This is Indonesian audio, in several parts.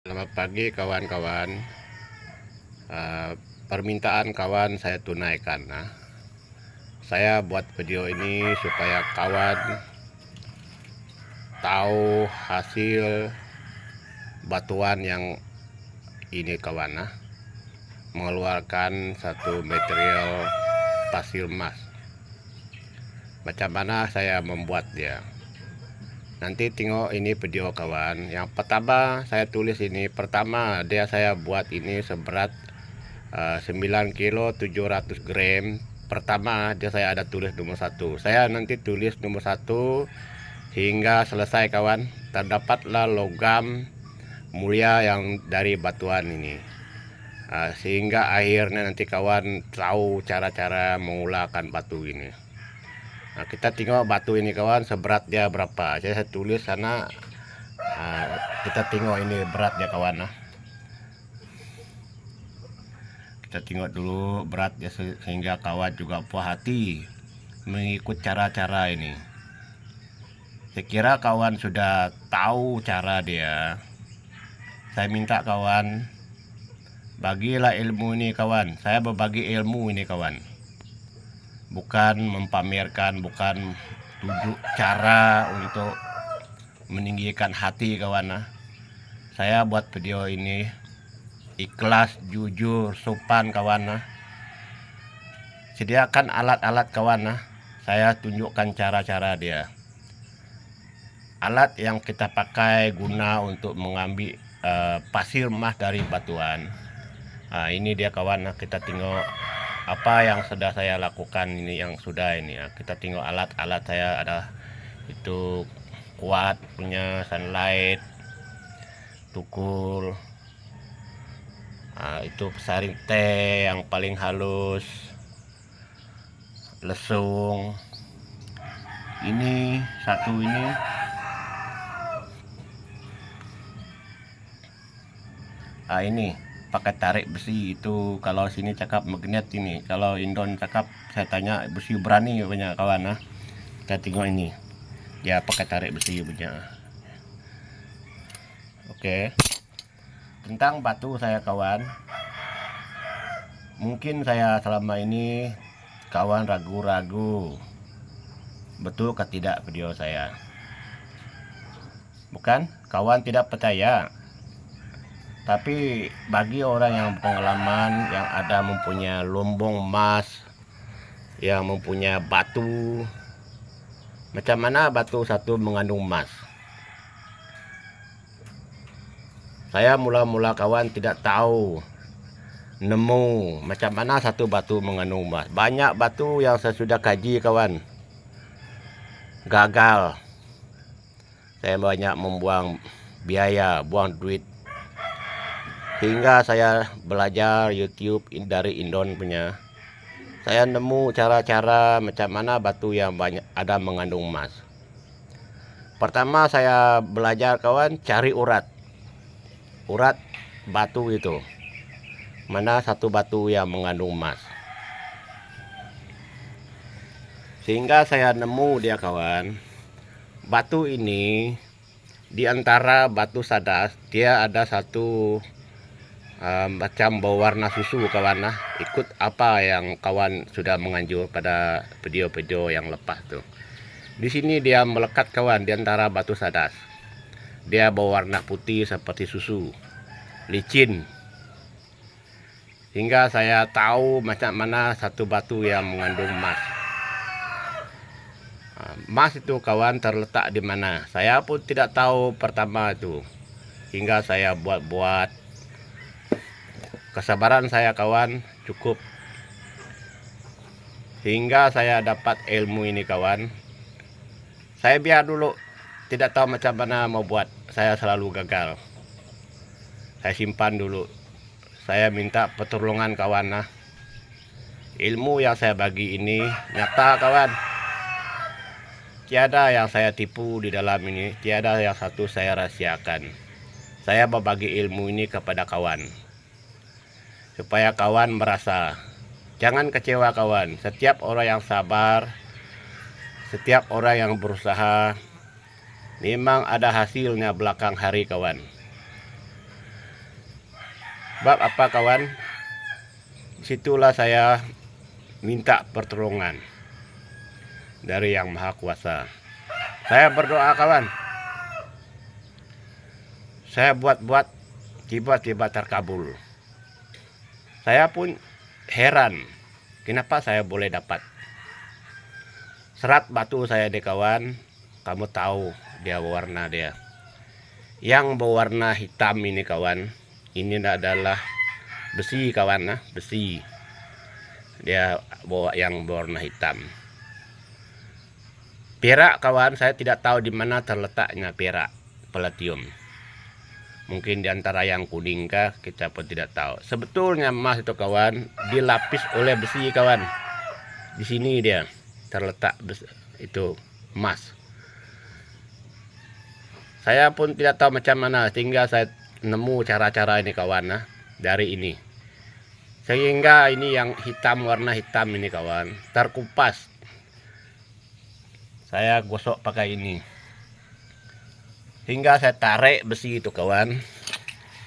Selamat pagi kawan-kawan. Eh, Permintaan kawan saya tunaikan. Saya buat video ini supaya kawan tahu hasil batuan yang ini kawan, mengeluarkan satu material pasir emas. Macam mana saya membuat dia? Nanti tengok ini video kawan. Yang pertama saya tulis ini, saya buat ini seberat 9 kilo 700 gram. Pertama dia saya ada tulis nomor 1. Saya nanti tulis nomor 1 hingga selesai kawan. Terdapatlah logam mulia yang dari batuan ini. Sehingga akhirnya nanti kawan tahu cara-cara mengulahkan batu ini. Kita tengok batu ini kawan, seberat dia berapa. Saya tulis sana. Kita tengok ini beratnya kawan. Kita tengok dulu beratnya sehingga kawan juga puas hati mengikut cara-cara ini. Saya kira kawan sudah tahu cara dia. Saya minta kawan bagilah ilmu ini kawan. Saya berbagi ilmu ini kawan, bukan mempamerkan, bukan tunjuk cara untuk meninggikan hati kawan. Saya buat video ini ikhlas, jujur, sopan kawan. Sediakan alat-alat kawan. Saya tunjukkan cara-cara dia. Alat yang kita pakai guna untuk mengambil pasir emas dari batuan. Ini dia kawan. Kita tengok apa yang sudah saya lakukan ini, yang sudah ini. Kita tengok alat-alat saya ada itu kuat punya, sunlight, tukul, itu pesaring teh yang paling halus, lesung. Ini satu ini. Ini pakai tarik besi. Itu kalau sini cakap magnet, ini kalau Indon cakap, saya tanya besi berani punya kawan. Kita tengok ini dia pakai tarik besi punya. Oke, tentang batu saya kawan, mungkin saya selama ini kawan ragu-ragu betul ke tidak video saya. Bukan kawan tidak percaya, tapi bagi orang yang pengalaman, yang ada mempunyai lumbung emas, yang mempunyai batu, macam mana batu satu mengandung emas. Saya mula-mula kawan tidak tahu nemu macam mana satu batu mengandung emas. Banyak batu yang saya sudah kaji kawan, gagal. Saya banyak membuang biaya, buang duit. Hingga saya belajar YouTube dari Indon punya. Saya nemu cara-cara macam mana batu yang banyak ada mengandung emas. Pertama saya belajar kawan cari urat batu itu. Mana satu batu yang mengandung emas. Sehingga saya nemu dia kawan. Batu ini di antara batu sadas, dia ada satu macam berwarna susu kawan. Ikut apa yang kawan sudah menganjur pada video-video yang lepas tuh. Di sini dia melekat kawan di antara batu sadas. Dia berwarna putih seperti susu, licin. Hingga saya tahu macam mana satu batu yang mengandung emas. Emas itu kawan terletak di mana? Saya pun tidak tahu pertama itu. Hingga saya buat-buat. Kesabaran saya kawan cukup. Hingga saya dapat ilmu ini kawan. Saya biar dulu, tidak tahu macam mana mau buat. Saya selalu gagal. Saya simpan dulu. Saya minta pertolongan kawan. Ilmu yang saya bagi ini nyata kawan. Tiada yang saya tipu di dalam ini. Tiada yang satu saya rahasiakan. Saya berbagi ilmu ini kepada kawan, supaya kawan merasa. Jangan kecewa kawan. Setiap orang yang sabar, setiap orang yang berusaha, memang ada hasilnya belakang hari kawan. Sebab apa kawan? Situlah saya minta pertolongan dari Yang Maha Kuasa. Saya berdoa kawan. Saya buat-buat, tiba-tiba terkabul. Saya pun heran, kenapa saya boleh dapat. Serat batu saya deh kawan, kamu tahu dia warna dia. Yang berwarna hitam ini kawan, ini adalah besi kawan, nah besi. Dia bawa yang berwarna hitam. Perak kawan, saya tidak tahu di mana terletaknya perak palladium. Mungkin di antara yang kuning kah, kita pun tidak tahu. Sebetulnya emas itu kawan dilapis oleh besi kawan. Di sini dia terletak itu emas. Saya pun tidak tahu macam mana sehingga saya nemu cara-cara ini kawan, nah dari ini. Sehingga ini yang hitam, warna hitam ini kawan terkupas. Saya gosok pakai ini. Hingga saya tarik besi itu kawan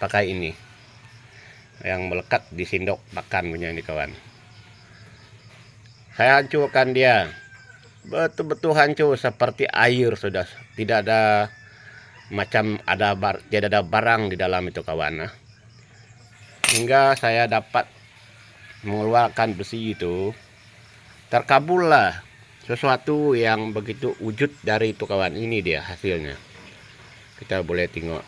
pakai ini yang melekat di sendok makan punya ini kawan. Saya hancurkan dia, betul-betul hancur seperti air sudah. Tidak ada macam tidak ada barang di dalam itu kawan. Nah, hingga saya dapat mengeluarkan besi itu, terkabullah sesuatu yang begitu wujud dari itu kawan. Ini dia hasilnya. Kita boleh tengok.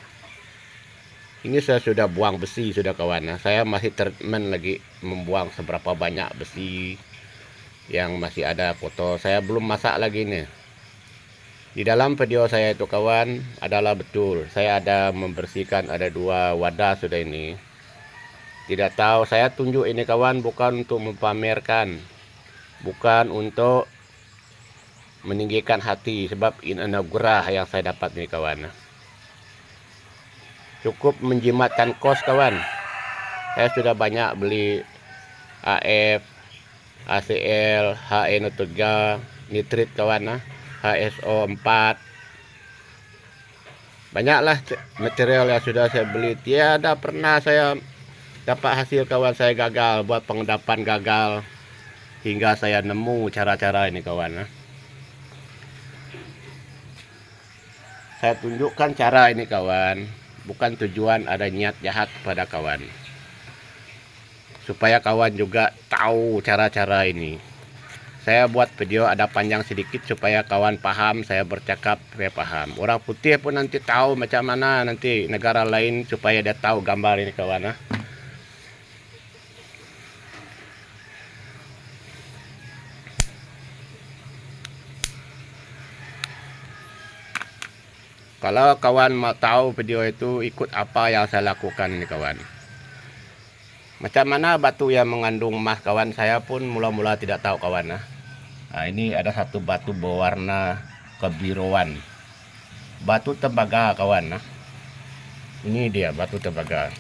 Ini saya sudah buang besi sudah kawan. Nah, saya masih treatment lagi membuang seberapa banyak besi yang masih ada kotor. Saya belum masak lagi nih. Di dalam video saya itu kawan adalah betul. Saya ada membersihkan, ada 2 wadah sudah ini. Tidak tahu, saya tunjuk ini kawan bukan untuk mempamerkan. Bukan untuk meninggikan hati. Sebab ini anugerah yang saya dapat nih kawan. Cukup menjimatkan kos kawan. Saya sudah banyak beli AF, ACL, HNO3, nitrit kawan, nah HSO4. Banyaklah material yang sudah saya beli. Tiada pernah saya dapat hasil kawan. Saya gagal buat pengendapan, gagal. Hingga saya nemu cara-cara ini kawan, nah. Saya tunjukkan cara ini kawan. Bukan tujuan ada niat jahat pada kawan. Supaya kawan juga tahu cara-cara ini. Saya buat video ada panjang sedikit supaya kawan paham, saya bercakap supaya paham. Orang putih pun nanti tahu macam mana nanti negara lain supaya dia tahu gambar ini kawan. Nah. Kalau kawan mau tahu video itu, ikut apa yang saya lakukan ini kawan. Macam mana batu yang mengandung emas kawan, saya pun mula-mula tidak tahu kawan. Nah, ini ada satu batu berwarna kebiruan. Batu tembaga kawan. Nah, ini dia batu tembaga.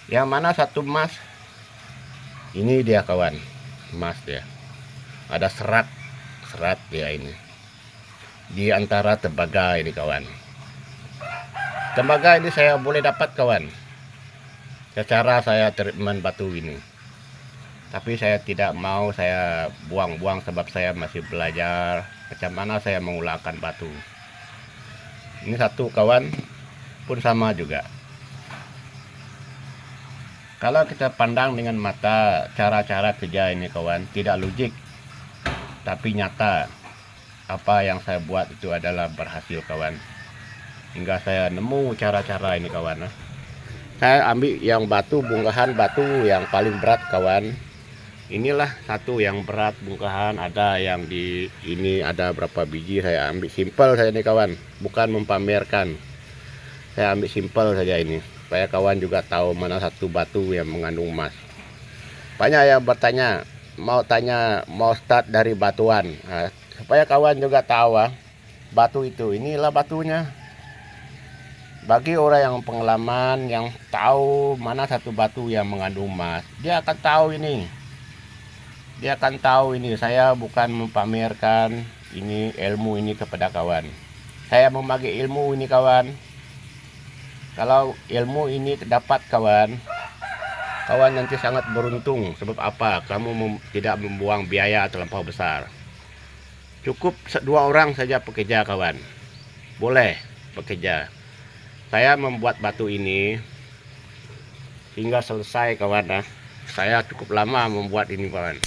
Yang mana satu emas? Ini dia kawan, emas dia. Ada serat dia ini. Di antara tembaga ini kawan. Tembaga ini saya boleh dapat kawan. Secara saya treatment batu ini. Tapi saya tidak mau saya buang-buang sebab saya masih belajar macam mana saya mengulangkan batu. Ini satu kawan pun sama juga. Kalau kita pandang dengan mata cara-cara kerja ini kawan tidak logik, tapi nyata. Apa yang saya buat itu adalah berhasil kawan. Hingga saya nemu cara-cara ini kawan. Saya ambil yang batu bongkahan batu yang paling berat kawan. Inilah satu yang berat bongkahan, ada yang di ini ada berapa biji saya ambil simpel saja nih kawan, bukan mempamerkan. Saya ambil simpel saja ini. Supaya kawan juga tahu mana satu batu yang mengandung emas. Banyak yang bertanya, mau start dari batuan. Nah, supaya kawan juga tahu batu itu, inilah batunya. Bagi orang yang pengalaman, yang tahu mana satu batu yang mengandung emas, dia akan tahu ini. Dia akan tahu ini. Saya bukan mempamerkan, ini ilmu ini kepada kawan. Saya membagi ilmu ini kawan. Kalau ilmu ini dapat kawan, kawan nanti sangat beruntung. Sebab apa? Kamu tidak membuang biaya terlampau besar. Cukup 2 orang saja pekerja kawan. Boleh bekerja. Saya membuat batu ini hingga selesai kawan. Saya cukup lama membuat ini kawan.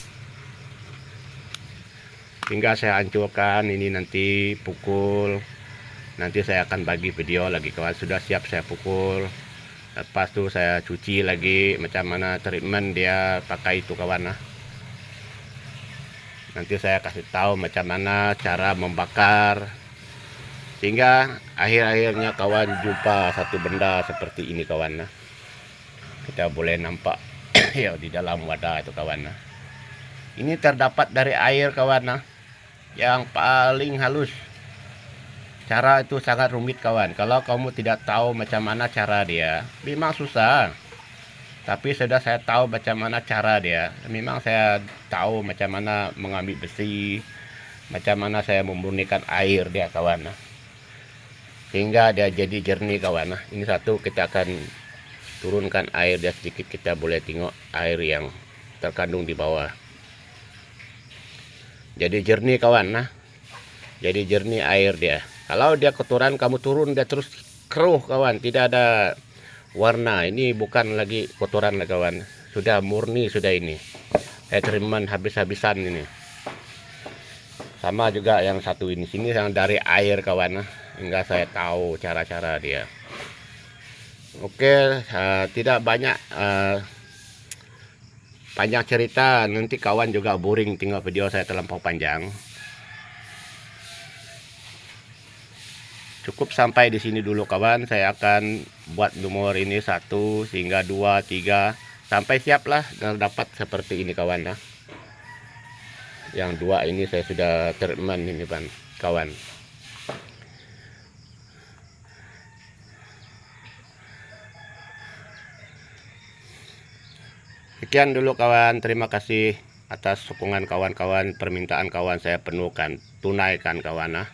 Hingga saya hancurkan ini, nanti pukul. Nanti saya akan bagi video lagi kawan. Sudah siap saya pukul. Lepas itu saya cuci lagi macam mana treatment dia pakai itu kawan. Nanti saya kasih tahu macam mana cara membakar, sehingga akhir-akhirnya kawan jumpa satu benda seperti ini kawan. Kita boleh nampak ya di dalam wadah itu kawan. Ini terdapat dari air kawan, yang paling halus. Cara itu sangat rumit kawan. Kalau kamu tidak tahu macam mana cara dia, memang susah. Tapi sudah saya tahu macam mana cara dia. Memang saya tahu macam mana mengambil besi, macam mana saya memurnikan air dia kawan. Sehingga dia jadi jernih kawan. Ini satu, kita akan turunkan air dia sedikit, kita boleh tengok air yang terkandung di bawah. Jadi jernih kawan. Jadi jernih air dia. Kalau dia kotoran kamu turun, dia terus keruh kawan, tidak ada warna. Ini bukan lagi kotoran lah kawan, sudah murni sudah ini. Saya treatment habis-habisan ini. Sama juga yang satu ini, sini yang dari air kawan, hingga saya tahu cara-cara dia. Oke, tidak banyak panjang cerita, nanti kawan juga boring tinggal video saya terlampau panjang. Cukup sampai di sini dulu kawan. Saya akan buat nomor ini 1 hingga 2, 3 sampai siap lah dapat seperti ini kawan. Yang 2 ini saya sudah treatment ini kawan. Sekian dulu kawan. Terima kasih atas sokongan kawan-kawan. Permintaan kawan saya penuhkan, tunaikan kawan.